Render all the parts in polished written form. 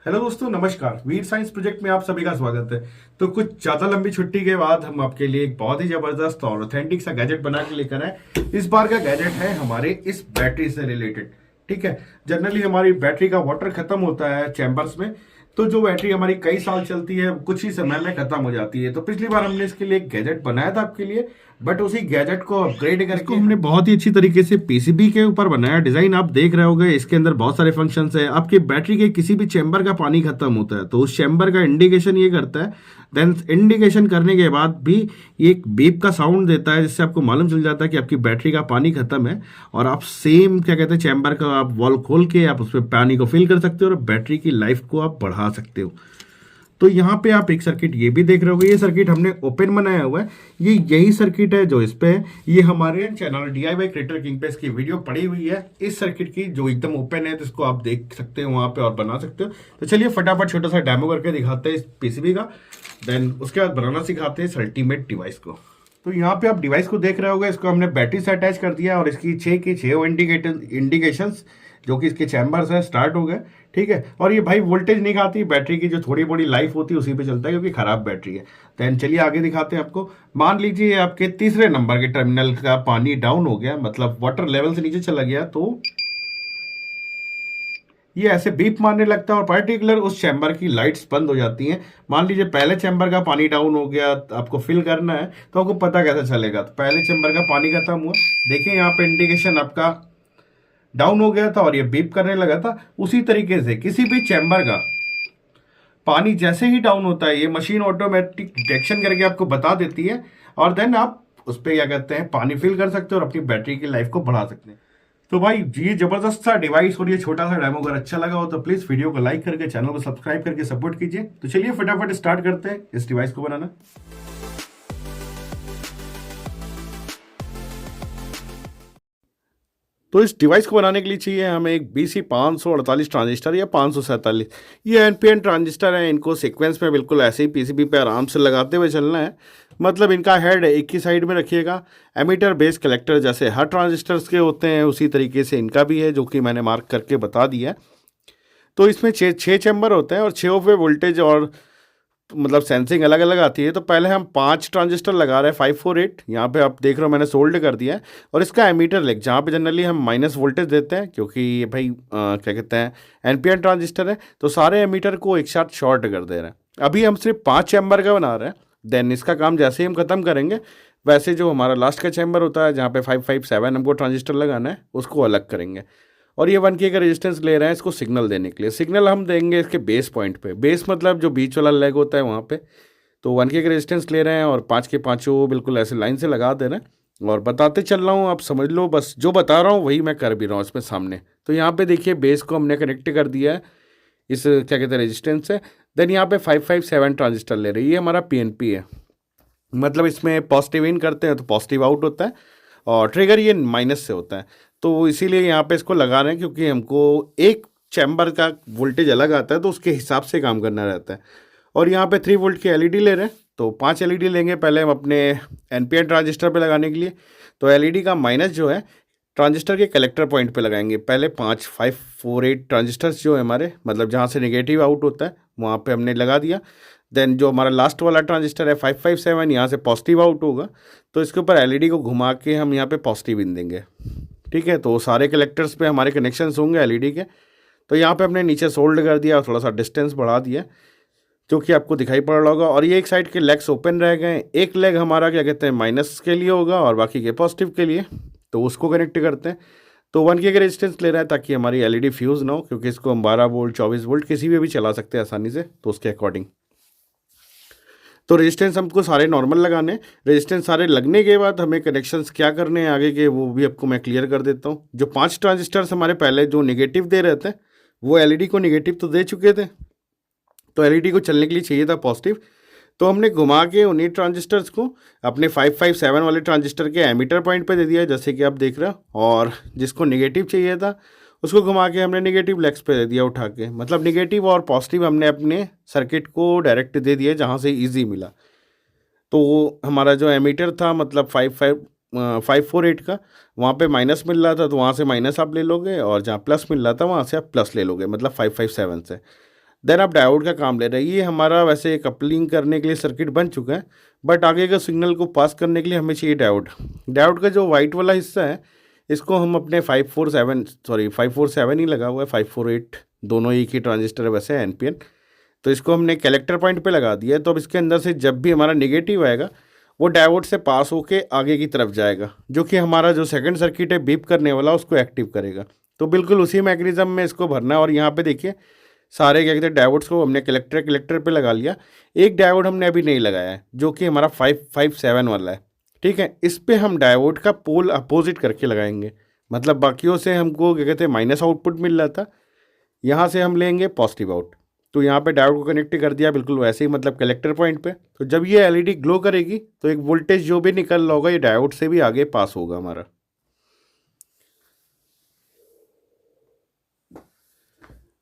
Hello दोस्तों, नमस्कार। वीर science project में आप सभी का स्वागत है। तो कुछ ज़्यादा लंबी छुट्टी के बाद हम आपके लिए एक बहुत ही ज़बरदस्त और ऑथेंटिक सा गैजेट बना के लेकर आए। इस बार का गैजेट है हमारे इस बैटरी से रिलेटेड। ठीक है। जनरली हमारी बैटरी का वाटर खत्म होता है चैम्बर्स में, तो जो बैटरी हमारी कई साल चलती है कुछ ही समय में खत्म हो जाती है। तो पिछली बार हमने इसके लिए एक गैजेट बनाया था आपके लिए, बट उसी गैजेट को अपग्रेड करके इसको हमने बहुत ही अच्छी तरीके से पीसीबी के ऊपर बनाया। डिजाइन आप देख रहे होंगे, इसके अंदर बहुत सारे फंक्शंस है। आपकी बैटरी के किसी भी चैम्बर का पानी खत्म होता है तो उस चैम्बर का इंडिकेशन ये करता है। देन इंडिकेशन करने के बाद भी ये एक बीप का साउंड देता है, जिससे आपको मालूम चल जाता है कि आपकी बैटरी का पानी खत्म है। और आप सेम क्या कहते हैं चैम्बर का आप वॉल खोल के आप उसमें पानी को फिल कर सकते हो और बैटरी की लाइफ को आप बढ़ा सकते हो। तो यहाँ पे आप एक सर्किट ये भी देख रहे होगे, ये सर्किट हमने ओपन बनाया हुआ है। ये यही सर्किट है जो इस पे है। ये हमारे चैनल DIY क्रिएटर किंग पे इसकी वीडियो पड़ी हुई है इस सर्किट की, जो एकदम ओपन है, तो इसको आप देख सकते हो वहाँ पे और बना सकते हो। तो चलिए फटाफट छोटा सा डेमो करके दिखाते हैं इस पीसीबी का, देन उसके बाद बनाना सिखाते हैं इस अल्टीमेट डिवाइस को। तो यहाँ पे आप डिवाइस को देख रहे होगे, इसको हमने बैटरी से अटैच कर दिया और इसकी 6 की 6 इंडिकेशंस जो कि इसके चैम्बर्स है स्टार्ट हो गए। ठीक है। और ये भाई वोल्टेज नहीं खाती बैटरी की, जो थोड़ी बड़ी लाइफ होती है उसी पे चलता है क्योंकि खराब बैटरी है। देन चलिए आगे दिखाते हैं आपको। मान लीजिए आपके तीसरे नंबर के टर्मिनल का पानी डाउन हो गया, मतलब वाटर लेवल से नीचे चला गया, तो ये ऐसे बीप मारने लगता है और पर्टिकुलर उस चैम्बर की लाइट्स बंद हो जाती हैं। मान लीजिए पहले चैम्बर का पानी डाउन हो गया, आपको फिल करना है, तो आपको पता कैसे चलेगा? तो पहले चैम्बर का पानी खत्म हुआ, देखिए यहाँ पे इंडिकेशन आपका डाउन हो गया था और ये बीप करने लगा था। उसी तरीके से किसी भी चैम्बर का पानी जैसे ही डाउन होता है, ये मशीन ऑटोमेटिक डिटेक्शन करके आपको बता देती है और देन आप उस पर क्या कहते हैं पानी फिल कर सकते हो और अपनी बैटरी की लाइफ को बढ़ा सकते हैं। तो भाई ये जबरदस्त सा डिवाइस और ये छोटा सा डेमो अगर अच्छा लगा हो तो प्लीज वीडियो को लाइक करके चैनल को सब्सक्राइब करके सपोर्ट कीजिए। तो चलिए फटाफट स्टार्ट करते हैं इस डिवाइस को बनाना। तो इस डिवाइस को बनाने के लिए चाहिए हमें एक BC548 ट्रांजिस्टर या 547। ये NPN ट्रांजिस्टर है, इनको सीक्वेंस में बिल्कुल ऐसे ही पीसीबी पे आराम से लगाते हुए चलना है। मतलब इनका हेड एक ही साइड में रखिएगा। एमीटर बेस कलेक्टर जैसे हर ट्रांजिस्टर्स के होते हैं उसी तरीके से इनका भी है, जो कि मैंने मार्क करके बता दिया है। तो इसमें छः चैम्बर होते हैं और छः पे वोल्टेज और मतलब सेंसिंग अलग अलग आती है। तो पहले हम 5 ट्रांजिस्टर लगा रहे हैं 548। यहाँ पे आप देख रहे हो मैंने सोल्ड कर दिया है। और इसका एमीटर लेग जहाँ पे जनरली हम माइनस वोल्टेज देते हैं, क्योंकि ये भाई क्या कहते हैं NPN ट्रांजिस्टर है, तो सारे एमीटर को एक साथ शॉर्ट कर दे रहे हैं। अभी हम सिर्फ 5 चैम्बर का बना रहे हैं। देन इसका काम जैसे ही हम ख़त्म करेंगे, वैसे जो हमारा लास्ट का चैम्बर होता है जहाँ पे 557 हमको ट्रांजिस्टर लगाना है, उसको अलग करेंगे। और ये 1K का रेजिस्टेंस ले रहे हैं इसको सिग्नल देने के लिए। सिग्नल हम देंगे इसके बेस पॉइंट पे। बेस मतलब जो बीच वाला लेग होता है वहाँ पे। तो 1K का रेजिस्टेंस ले रहे हैं और 5 के पाँचों बिल्कुल ऐसे लाइन से लगा दे रहे हैं और बताते चल रहा हूँ, आप समझ लो। बस जो बता रहा हूँ वही मैं कर भी रहा हूँ इसमें सामने। तो यहाँ पे देखिए बेस को हमने कनेक्ट कर दिया है इस क्या कहते हैं रेजिस्टेंस से। देन यहाँ पे 557 ट्रांजिस्टर ले रही है, ये हमारा PNP है। मतलब इसमें पॉजिटिव इन करते हैं तो पॉजिटिव आउट होता है और ट्रिगर ये माइनस से होता है। तो इसीलिए यहाँ पे इसको लगा रहे हैं, क्योंकि हमको एक चैम्बर का वोल्टेज अलग आता है तो उसके हिसाब से काम करना रहता है। और यहाँ पे 3 वोल्ट की LED ले रहे हैं, तो 5 LED लेंगे पहले हम अपने NPN ट्रांजिस्टर पे लगाने के लिए। तो LED का माइनस जो है ट्रांजिस्टर के कलेक्टर पॉइंट पे लगाएंगे। पहले 548 ट्रांजिस्टर्स जो है हमारे, मतलब जहाँ से नेगेटिव आउट होता है वहाँ पे हमने लगा दिया। देन जो हमारा लास्ट वाला ट्रांजिस्टर है 557, यहाँ से पॉजिटिव आउट होगा, तो इसके ऊपर LED को घुमा के हम यहाँ पे पॉजिटिव इन देंगे। ठीक है। तो सारे कलेक्टर्स पे हमारे कनेक्शंस होंगे LED के। तो यहाँ पे हमने नीचे सोल्ड कर दिया और थोड़ा सा डिस्टेंस बढ़ा दिया, जो कि आपको दिखाई पड़ रहा होगा। और ये एक साइड के लेग्स ओपन रह गए। एक लेग हमारा क्या कहते हैं माइनस के लिए होगा और बाकी के पॉजिटिव के लिए, तो उसको कनेक्ट करते हैं। तो 1K का रेजिस्टेंस ले रहा है ताकि हमारी LED फ्यूज़ ना हो, क्योंकि इसको हम 12 वोल्ट 24 वोल्ट किसी भी चला सकते हैं आसानी से, तो उसके अकॉर्डिंग। तो रेजिस्टेंस हमको सारे नॉर्मल लगाने। रेजिस्टेंस सारे लगने के बाद हमें कनेक्शंस क्या करने हैं आगे के, वो भी आपको मैं क्लियर कर देता हूँ। जो 5 ट्रांजिस्टर्स हमारे पहले जो नेगेटिव दे रहे थे, वो LED को नेगेटिव तो दे चुके थे, तो LED को चलने के लिए चाहिए था पॉजिटिव। तो हमने घुमा के उन्हीं ट्रांजिस्टर्स को अपने 557 वाले ट्रांजिस्टर के एमीटर पॉइंट पे दे दिया, जैसे कि आप देख रहे हो। और जिसको नेगेटिव चाहिए था उसको घुमा के हमने नेगेटिव लेग्स पे दे दिया उठा के। मतलब नेगेटिव और पॉजिटिव हमने अपने सर्किट को डायरेक्ट दे दिया जहाँ से ईजी मिला। तो हमारा जो एमीटर था मतलब 548 का, वहाँ पे माइनस मिल रहा था तो वहाँ से माइनस आप ले लोगे, और जहाँ प्लस मिल रहा था वहाँ से आप प्लस ले लोगे, मतलब 557 से। देन आप डायोड का काम ले रहे हैं। ये हमारा वैसे कपलिंग करने के लिए सर्किट बन चुका है, बट आगे का सिग्नल को पास करने के लिए हमें चाहिए डायोड। डायोड का जो वाइट वाला हिस्सा है इसको हम अपने 547 ही लगा हुआ है, 548 दोनों एक ही ट्रांजिस्टर है वैसे एनपीएन। तो इसको हमने कलेक्टर पॉइंट पे लगा दिया है। तो अब इसके अंदर से जब भी हमारा नेगेटिव आएगा वो डायोड से पास होके आगे की तरफ जाएगा, जो कि हमारा जो सेकंड सर्किट है बीप करने वाला उसको एक्टिव करेगा। तो बिल्कुल उसी मैकेनिज्म में इसको भरना है। और यहाँ पे देखिए सारे क्या कहते हैं डायोड्स को हमने कलेक्टर पे लगा लिया। एक डायोड हमने अभी नहीं लगाया है जो कि हमारा 557 वाला है, ठीक है। इस पे हम डायोड का पोल अपोजिट करके लगाएंगे, मतलब बाकियों से हमको क्या कहते हैं माइनस आउटपुट मिल रहा था, यहाँ से हम लेंगे पॉजिटिव आउट। तो यहाँ पे डायोड को कनेक्ट कर दिया बिल्कुल वैसे ही, मतलब कलेक्टर पॉइंट पे। तो जब ये एलईडी ग्लो करेगी तो एक वोल्टेज जो भी निकल रहा होगा ये डायोड से भी आगे पास होगा हमारा।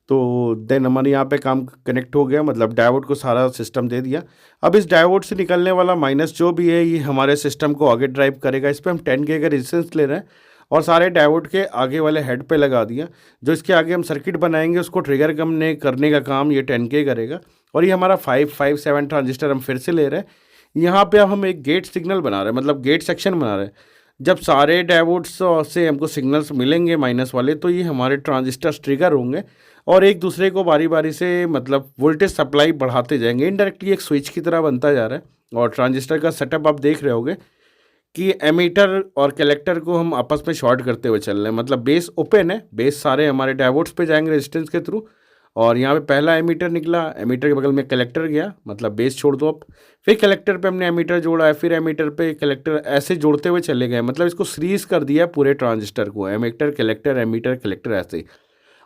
तो देन हमारे यहाँ पे काम कनेक्ट हो गया, मतलब डायोड को सारा सिस्टम दे दिया। अब इस डायोड से निकलने वाला माइनस जो भी है ये हमारे सिस्टम को आगे ड्राइव करेगा। इस पर हम 10K का रेजिस्टेंस ले रहे हैं और सारे डायोड के आगे वाले हेड पे लगा दिया। जो इसके आगे हम सर्किट बनाएंगे उसको ट्रिगर करने का काम ये 10K करेगा। और ये हमारा 557 ट्रांजिस्टर हम फिर से ले रहे हैं। यहाँ पे अब हम एक गेट सिग्नल बना रहे हैं, मतलब गेट सेक्शन बना रहे हैं। जब सारे डायोड्स से हमको सिग्नल्स मिलेंगे माइनस वाले तो ये हमारे ट्रांजिस्टर्स ट्रिगर होंगे और एक दूसरे को बारी बारी से मतलब वोल्टेज सप्लाई बढ़ाते जाएंगे। इनडायरेक्टली एक स्विच की तरह बनता जा रहा है। और ट्रांजिस्टर का सेटअप आप देख रहे होगे कि एमीटर और कलेक्टर को हम आपस में शॉर्ट करते हुए चल रहे हैं, मतलब बेस ओपन है, बेस सारे हमारे डायोड्स पे जाएंगे रेजिस्टेंस के थ्रू। और यहाँ पे पहला एमीटर निकला, एमीटर के बगल में कलेक्टर गया, मतलब बेस छोड़ दो आप। फिर कलेक्टर पे हमने एमीटर जोड़ा है, फिर एमीटर पे कलेक्टर, ऐसे जोड़ते हुए चले गए। मतलब इसको सीरीज कर दिया पूरे ट्रांजिस्टर को, एमीटर कलेक्टर ऐसे ही।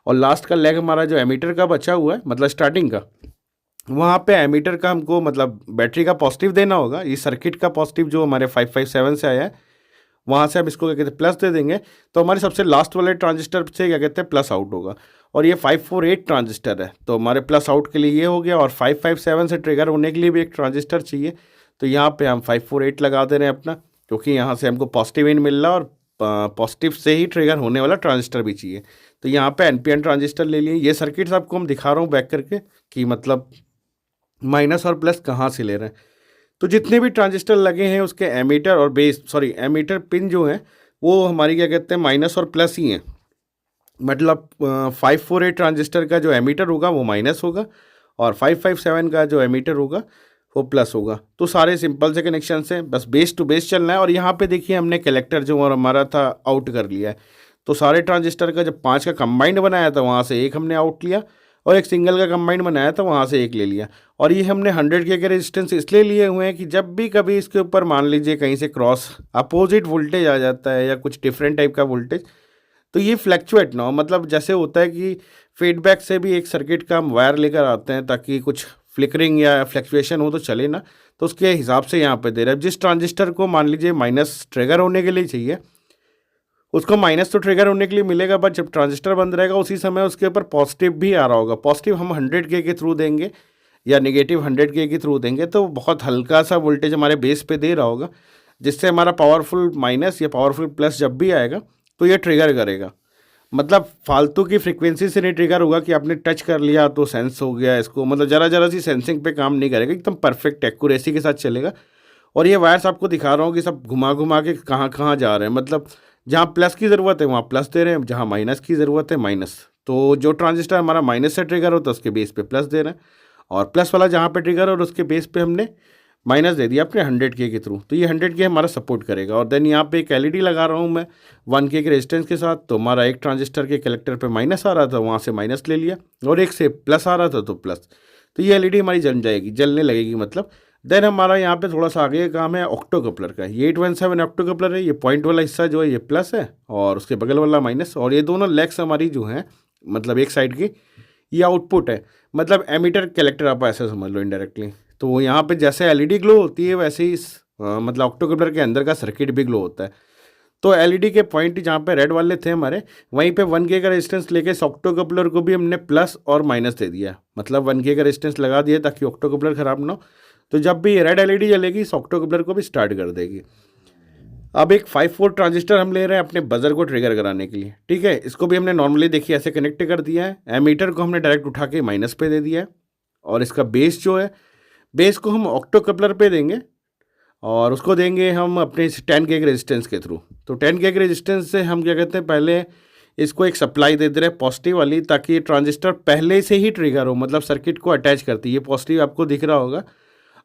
और लास्ट का लेग हमारा जो एमीटर का बचा हुआ है, मतलब स्टार्टिंग का, वहाँ पे एमीटर का हमको मतलब बैटरी का पॉजिटिव देना होगा। ये सर्किट का पॉजिटिव जो हमारे 557 से आया है वहाँ से हम इसको क्या कहते हैं प्लस दे देंगे। तो हमारे सबसे लास्ट वाले ट्रांजिस्टर से क्या कहते हैं प्लस आउट होगा। और ये 548 ट्रांजिस्टर है तो हमारे प्लस आउट के लिए ये हो गया। और 557 से ट्रिगर होने के लिए भी एक ट्रांजिस्टर चाहिए। तो यहाँ पे हम 548 लगा दे रहे हैं अपना, क्योंकि यहाँ से हमको पॉजिटिव इन मिल रहा है और पॉजिटिव से ही ट्रिगर होने वाला ट्रांजिस्टर भी चाहिए। तो यहाँ पे एनपीएन ट्रांजिस्टर ले लिए। ये सर्किट्स आपको हम दिखा रहा हूँ बैक करके कि मतलब माइनस और प्लस कहाँ से ले रहे हैं। तो जितने भी ट्रांजिस्टर लगे हैं उसके एमीटर और एमीटर पिन जो हैं वो हमारी क्या कहते हैं माइनस और प्लस ही हैं। मतलब 548 ट्रांजिस्टर का जो एमीटर होगा वो माइनस होगा और 557 का जो एमीटर होगा वो प्लस होगा। तो सारे सिंपल से कनेक्शन से बस बेस टू बेस चलना है। और यहाँ पे देखिए हमने कलेक्टर जो हमारा था आउट कर लिया है। तो सारे ट्रांजिस्टर का जब 5 का कंबाइंड बनाया था वहाँ से एक हमने आउट लिया और एक सिंगल का कंबाइंड बनाया था वहाँ से एक ले लिया। और ये हमने 100K के रेजिस्टेंस इसलिए लिए हुए हैं कि जब भी कभी इसके ऊपर मान लीजिए कहीं से क्रॉस अपोजिट वोल्टेज आ जाता है या कुछ डिफरेंट टाइप का वोल्टेज तो ये फ्लैक्चुएट ना हो। मतलब जैसे होता है कि फीडबैक से भी एक सर्किट का हम वायर लेकर आते हैं ताकि कुछ फ्लिकरिंग या फ्लैक्चुएशन हो तो चले ना, तो उसके हिसाब से यहाँ पे दे रहे हैं। जिस ट्रांजिस्टर को मान लीजिए माइनस ट्रिगर होने के लिए चाहिए उसको माइनस तो ट्रिगर होने के लिए मिलेगा, बट जब ट्रांजिस्टर बंद रहेगा उसी समय उसके ऊपर पॉजिटिव भी आ रहा होगा। पॉजिटिव हम 100K के थ्रू देंगे या नेगेटिव 100K के थ्रू देंगे तो बहुत हल्का सा वोल्टेज हमारे बेस पे दे रहा होगा, जिससे हमारा पावरफुल माइनस या पावरफुल प्लस जब भी आएगा तो ये ट्रिगर करेगा। मतलब फालतू की फ्रीक्वेंसी से नहीं ट्रिगर होगा कि आपने टच कर लिया तो सेंस हो गया इसको, मतलब ज़रा ज़रा सी सेंसिंग पे काम नहीं करेगा, एकदम परफेक्ट एक्यूरेसी के साथ चलेगा। और ये वायर्स आपको दिखा रहा हूँ कि सब घुमा घुमा के कहाँ कहाँ जा रहे हैं, मतलब जहाँ प्लस की ज़रूरत है वहाँ प्लस दे रहे हैं, जहाँ माइनस की ज़रूरत है माइनस। तो जो ट्रांजिस्टर हमारा माइनस से ट्रिगर होता है उसके बेस पे प्लस दे रहे हैं और प्लस वाला जहाँ पे ट्रिगर और उसके बेस पे हमने माइनस दे दिया अपने 100K के थ्रू। तो ये 100K हमारा सपोर्ट करेगा। और देन यहाँ पे एक एलईडी लगा रहा हूँ मैं 1K के रेजिस्टेंस के साथ। तो हमारा एक ट्रांजिस्टर के कलेक्टर पे माइनस आ रहा था वहाँ से माइनस ले लिया और एक से प्लस आ रहा था तो प्लस। तो ये एलईडी हमारी जलने लगेगी मतलब। देन हमारा यहाँ पे थोड़ा सा आगे का काम है ऑक्टो कपलर का। ये 817 ऑक्टो कपलर है। ये पॉइंट वाला हिस्सा जो है ये प्लस है और उसके बगल वाला माइनस, और ये दोनों लेग्स हमारी जो हैं मतलब एक साइड की ये आउटपुट है, मतलब एमीटर कलेक्टर आप ऐसे समझ लो इनडायरेक्टली। तो यहाँ पे जैसे एलईडी ग्लो होती है वैसे ही मतलब ऑक्टो कपलर के अंदर का सर्किट भी ग्लो होता है। तो एलईडी के पॉइंट जहाँ पे रेड वाले थे हमारे वहीं पे 1K का रेजिस्टेंस लेके इस ऑक्टो कपलर को भी हमने प्लस और माइनस दे दिया, मतलब 1K का रेजिस्टेंस लगा दिया ताकि ऑक्टो कपलर ख़राब ना हो। तो जब भी रेड एलईडी जलेगी इस ऑक्टो कपलर को भी स्टार्ट कर देगी। अब एक 5 वोल्ट ट्रांजिस्टर हम ले रहे हैं अपने बजर को ट्रिगर कराने के लिए, ठीक है। इसको भी हमने नॉर्मली देखिए ऐसे कनेक्ट कर दिया है। एमीटर को हमने डायरेक्ट उठा के माइनस पे दे दिया है, और इसका बेस जो है, बेस को हम ऑक्टो कपलर पे देंगे, और उसको देंगे हम अपने 10 के रेजिस्टेंस के थ्रू। तो 10 के रेजिस्टेंस से हम क्या कहते हैं, पहले इसको एक सप्लाई दे दे रहे हैं पॉजिटिव वाली, ताकि ये ट्रांजिस्टर पहले से ही ट्रिगर हो, मतलब सर्किट को अटैच करती है। ये पॉजिटिव आपको दिख रहा होगा।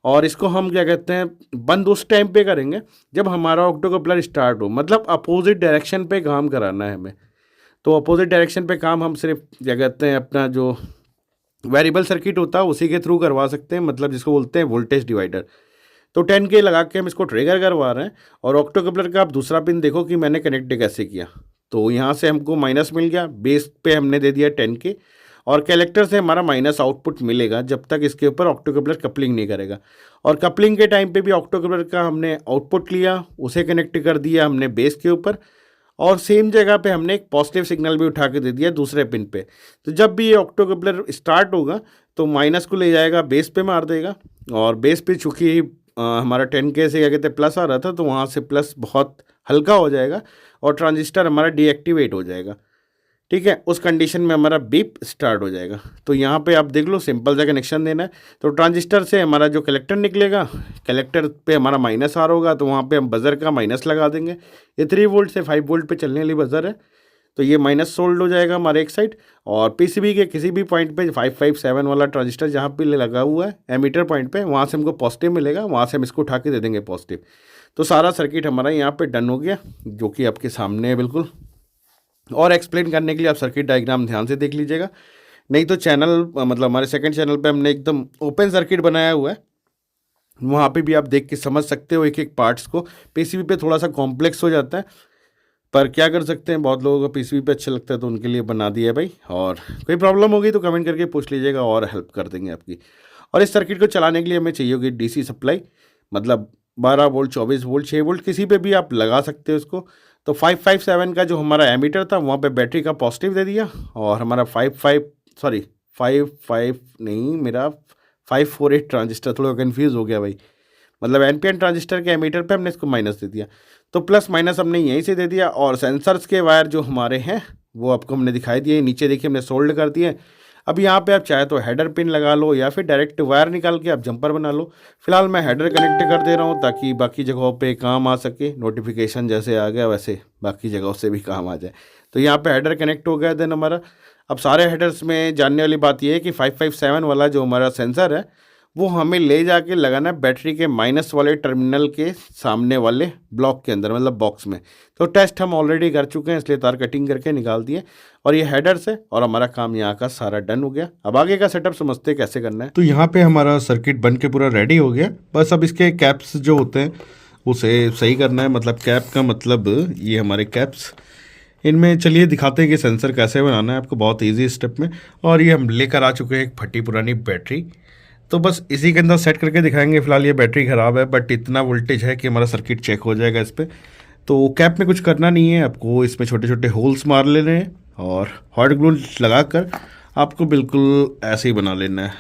और इसको हम क्या कहते हैं, बंद उस टाइम पे करेंगे जब हमारा ऑक्टो कपलर स्टार्ट हो, मतलब अपोजिट डायरेक्शन पे काम कराना है हमें। तो अपोजिट डायरेक्शन पे काम हम सिर्फ क्या कहते हैं, अपना जो वेरिएबल सर्किट होता है उसी के थ्रू करवा सकते हैं, मतलब जिसको बोलते हैं वोल्टेज डिवाइडर। तो 10 के लगा के हम इसको ट्रिगर करवा रहे हैं। और ऑक्टो कपलर का आप दूसरा पिन देखो कि मैंने कनेक्ट कैसे किया। तो यहाँ से हमको माइनस मिल गया, बेस पे हमने दे दिया 10 के, और कलेक्टर से हमारा माइनस आउटपुट मिलेगा जब तक इसके ऊपर ऑक्टो कपलर कपलिंग नहीं करेगा। और कपलिंग के टाइम पे भी ऑक्टो कपलर का हमने आउटपुट लिया, उसे कनेक्ट कर दिया हमने बेस के ऊपर, और सेम जगह पे हमने एक पॉजिटिव सिग्नल भी उठा के दे दिया दूसरे पिन पे। तो जब भी ये ऑक्टो कपलर स्टार्ट होगा तो माइनस को ले जाएगा, बेस पे मार देगा। और बेस पे चूँकि हमारा 10 के से क्या कहते हैं प्लस आ रहा था, तो वहाँ से प्लस बहुत हल्का हो जाएगा और ट्रांजिस्टर हमारा डीएक्टिवेट हो जाएगा, ठीक है। उस कंडीशन में हमारा बीप स्टार्ट हो जाएगा। तो यहाँ पे आप देख लो, सिंपल सा कनेक्शन देना है। तो ट्रांजिस्टर से हमारा जो कलेक्टर निकलेगा, कलेक्टर पे हमारा माइनस आर होगा, तो वहाँ पे हम बजर का माइनस लगा देंगे। ये 3 वोल्ट से 5 वोल्ट पे चलने वाली बजर है, तो ये माइनस सोल्ड हो जाएगा हमारे एक साइड। और पीसीबी के किसी भी पॉइंट पे 557 वाला ट्रांजिस्टर जहाँ पे लगा हुआ है एमीटर पॉइंट पे, वहाँ से हमको पॉजिटिव मिलेगा, वहाँ से हम इसको उठा के दे देंगे पॉजिटिव। तो सारा सर्किट हमारा यहाँ पे डन हो गया, जो कि आपके सामने है बिल्कुल। और एक्सप्लेन करने के लिए आप सर्किट डायग्राम ध्यान से देख लीजिएगा, नहीं तो चैनल मतलब हमारे सेकंड चैनल पे हमने एकदम ओपन सर्किट बनाया हुआ है, वहाँ पे भी आप देख के समझ सकते हो एक एक पार्ट्स को। पीसीबी पे थोड़ा सा कॉम्प्लेक्स हो जाता है, पर क्या कर सकते हैं, बहुत लोगों को पीसीबी पे अच्छा लगता है तो उनके लिए बना दिया है भाई। और कोई प्रॉब्लम होगी तो कमेंट करके पूछ लीजिएगा और हेल्प कर देंगे आपकी। और इस सर्किट को चलाने के लिए हमें चाहिए होगी डीसी सप्लाई, मतलब 12 वोल्ट, 24 वोल्ट, 6 वोल्ट, किसी पे भी आप लगा सकते हो इसको। तो 557 का जो हमारा एमीटर था वहाँ पे बैटरी का पॉजिटिव दे दिया, और हमारा 55 नहीं, मेरा 548 ट्रांजिस्टर, थोड़ा कन्फ्यूज़ हो गया भाई, मतलब एनपीएन ट्रांजिस्टर के एमीटर पे हमने इसको माइनस दे दिया। तो प्लस माइनस हमने यहीं से दे दिया। और सेंसर्स के वायर जो हमारे हैं वो आपको हमने दिखाई दिए, नीचे देखिए हमने सोल्ड कर दिए। अब यहाँ पे आप चाहे तो हेडर पिन लगा लो, या फिर डायरेक्ट वायर निकाल के आप जंपर बना लो। फिलहाल मैं हेडर कनेक्ट कर दे रहा हूँ ताकि बाकी जगहों पे काम आ सके, नोटिफिकेशन जैसे आ गया वैसे बाकी जगहों से भी काम आ जाए। तो यहाँ पे हेडर कनेक्ट हो गया देन हमारा। अब सारे हेडर्स में जानने वाली बात यह है कि 557 वाला जो हमारा सेंसर है वो हमें ले जाके लगाना है बैटरी के माइनस वाले टर्मिनल के सामने वाले ब्लॉक के अंदर, मतलब बॉक्स में। तो टेस्ट हम ऑलरेडी कर चुके हैं, इसलिए तार कटिंग करके निकाल दिए। और ये हेडर्स है, और हमारा काम यहाँ का सारा डन हो गया। अब आगे का सेटअप समझते हैं कैसे करना है। तो यहाँ पे हमारा सर्किट बन के पूरा रेडी हो गया, बस अब इसके कैप्स जो होते हैं उसे सही करना है। मतलब कैप का मतलब ये हमारे कैप्स, इनमें चलिए दिखाते हैं कि सेंसर कैसे बनाना है आपको बहुत इजी स्टेप में। और ये हम लेकर आ चुके हैं एक फटी पुरानी बैटरी, तो बस इसी के अंदर सेट करके दिखाएंगे। फिलहाल ये बैटरी ख़राब है, बट इतना वोल्टेज है कि हमारा सर्किट चेक हो जाएगा इस पर। तो कैप में कुछ करना नहीं है आपको, इसमें छोटे छोटे होल्स मार लेने हैं और हॉट ग्लू लगाकर आपको बिल्कुल ऐसे ही बना लेना है,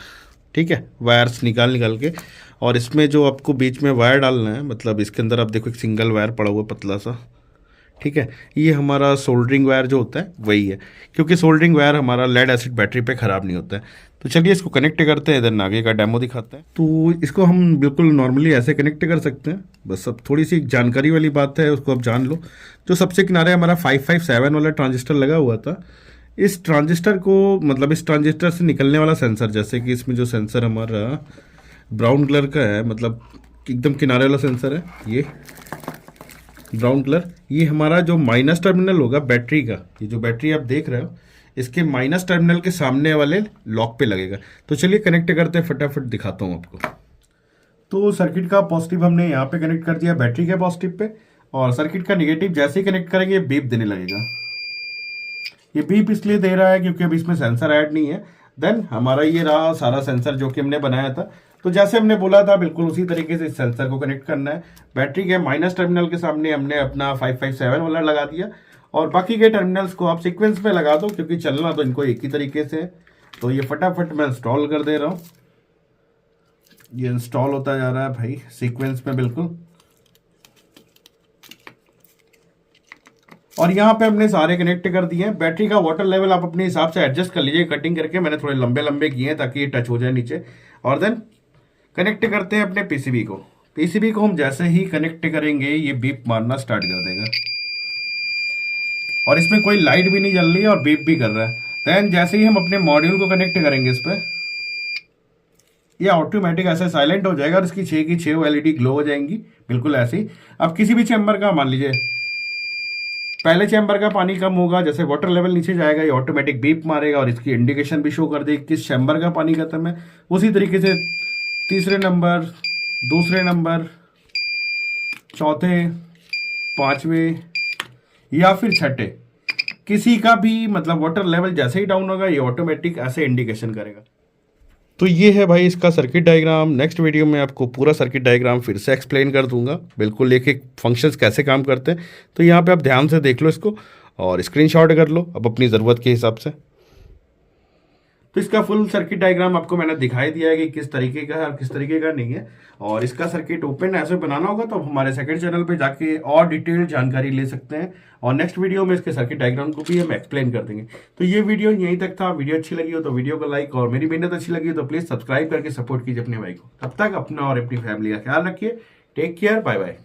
ठीक है। वायर्स निकाल निकाल के, और इसमें जो आपको बीच में वायर डालना है, मतलब इसके अंदर आप देखो एक सिंगल वायर पड़ा हुआ पतला सा, ठीक है। ये हमारा सोल्डरिंग वायर जो होता है वही है, क्योंकि सोल्डरिंग वायर हमारा लेड एसिड बैटरी पे ख़राब नहीं होता है। तो चलिए इसको कनेक्ट करते हैं, देन आगे का डेमो दिखाते हैं। तो इसको हम बिल्कुल नॉर्मली ऐसे कनेक्ट कर सकते हैं, बस अब थोड़ी सी जानकारी वाली बात है, उसको आप जान लो। जो सबसे किनारे हमारा 557 वाला ट्रांजिस्टर लगा हुआ था, इस ट्रांजिस्टर को, मतलब इस ट्रांजिस्टर से निकलने वाला सेंसर, जैसे कि इसमें जो सेंसर हमारा ब्राउन कलर का है, मतलब एकदम किनारे वाला सेंसर है ये ब्राउन कलर, ये हमारा जो माइनस टर्मिनल होगा बैटरी का, ये जो बैटरी आप देख रहे हो इसके माइनस टर्मिनल के सामने वाले लॉक पे लगेगा। तो चलिए कनेक्ट करते हैं, फटाफट दिखाता हूँ आपको। तो सर्किट का पॉजिटिव हमने यहाँ पे कनेक्ट कर दिया बैटरी के पॉजिटिव पे, और सर्किट का नेगेटिव जैसे ही कनेक्ट करेंगे बीप देने लगेगा। ये बीप इसलिए दे रहा है क्योंकि अभी इसमें सेंसर ऐड नहीं है। देन हमारा ये रहा सारा सेंसर जो कि हमने बनाया था। तो जैसे हमने बोला था बिल्कुल उसी तरीके से इस सेंसर को कनेक्ट करना है। बैटरी के माइनस टर्मिनल के सामने हमने अपना 557 वाला लगा दिया, और बाकी के टर्मिनल्स को आप सीक्वेंस में लगा दो, क्योंकि चलना तो इनको एक ही तरीके से है। तो ये फटाफट मैं इंस्टॉल कर दे रहा हूँ, ये इंस्टॉल होता जा रहा है भाई सीक्वेंस में बिल्कुल। और यहाँ पे हमने सारे कनेक्ट कर दिए हैं। बैटरी का वाटर लेवल आप अपने हिसाब से एडजस्ट कर लीजिए कटिंग करके, मैंने थोड़े लंबे लंबे किए हैं ताकि ये टच हो जाए नीचे। और देन कनेक्ट करते हैं अपने पीसीबी को। पीसीबी को हम जैसे ही कनेक्ट करेंगे ये बीप मारना स्टार्ट कर देगा, और इसमें कोई लाइट भी नहीं जल रही है और बीप भी कर रहा है। देन जैसे ही हम अपने मॉड्यूल को कनेक्ट करेंगे इस पर, ये ऑटोमेटिक ऐसे साइलेंट हो जाएगा और इसकी 6 की 6 एलईडी ग्लो हो जाएंगी बिल्कुल ऐसे ही। अब किसी भी चैम्बर का मान लीजिए पहले चैम्बर का पानी कम होगा, जैसे वाटर लेवल नीचे जाएगा ये ऑटोमेटिक बीप मारेगा और इसकी इंडिकेशन भी शो कर देगी किस चैम्बर का पानी खत्म है। उसी तरीके से तीसरे नंबर, दूसरे नंबर, चौथे, पांचवें या फिर छठे, किसी का भी मतलब वाटर लेवल जैसे ही डाउन होगा ये ऑटोमेटिक ऐसे इंडिकेशन करेगा। तो ये है भाई इसका सर्किट डायग्राम। नेक्स्ट वीडियो में आपको पूरा सर्किट डायग्राम फिर से एक्सप्लेन कर दूंगा, बिल्कुल एक एक फंक्शंस कैसे काम करते हैं। तो यहाँ पे आप ध्यान से देख लो इसको और स्क्रीनशॉट कर लो अब अपनी ज़रूरत के हिसाब से। तो इसका फुल सर्किट डायग्राम आपको मैंने दिखाई दिया है कि किस तरीके का है और किस तरीके का नहीं है। और इसका सर्किट ओपन ऐसे बनाना होगा तो आप हमारे सेकंड चैनल पे जाके और डिटेल जानकारी ले सकते हैं, और नेक्स्ट वीडियो में इसके सर्किट डायग्राम को भी हम एक्सप्लेन कर देंगे। तो ये वीडियो यहीं तक था। वीडियो अच्छी लगी हो तो वीडियो को लाइक, और मेरी मेहनत अच्छी लगी हो तो प्लीज सब्सक्राइब करके सपोर्ट कीजिए अपने भाई को। तब तक अपना और अपनी फैमिली का ख्याल रखिए। Take care, bye bye.